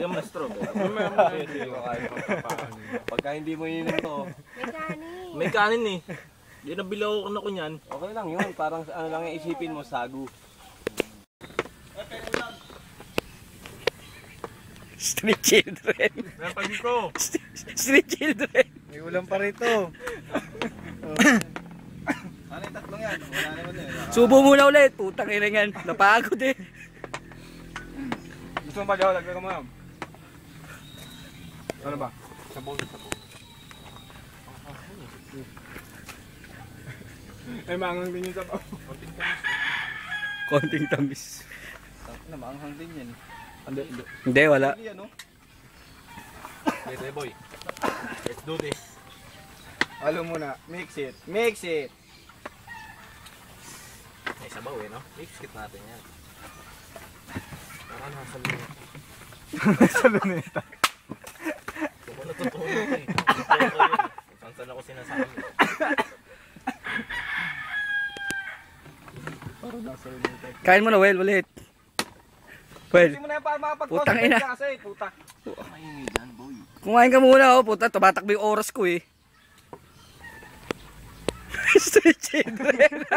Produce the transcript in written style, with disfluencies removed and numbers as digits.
Lagyan mo na straw. Pagka hindi mo ininom to. May kanin eh. Hindi na bilaw ko niyan. Okay lang yun. Parang ano lang yung isipin mo, sagu. Street children. Napagin ko. Street children. May ulam pa rito. Ano yung tatlong yan? Wala naman eh. Subo muna ulit. Putang ina yan. Napagod eh. Gusto mo pa daw? Lagyan ka mo. Ano ba? Sabon. Ay, maangang din yung sabaw. Konting tamis. Maanghang din yan. Hindi, wala. Hey boy. Let's do this. Halo muna. Mix it. Mix it. May sabaw eh, no? Mix kit natin yan. Parang nasa luneta. Sa luneta. Kung ano totoo nito eh. Saan ako sinasabi. Parang nasa luneta. Kain mo na, Well, ulit. Well, Hindi mo na yung para putang ina. makapag-concentrate kasi. Puta. Maingay dyan, boy. Kumain ka muna, oh. Puta, tumatakbo yung oras ko eh. Street children.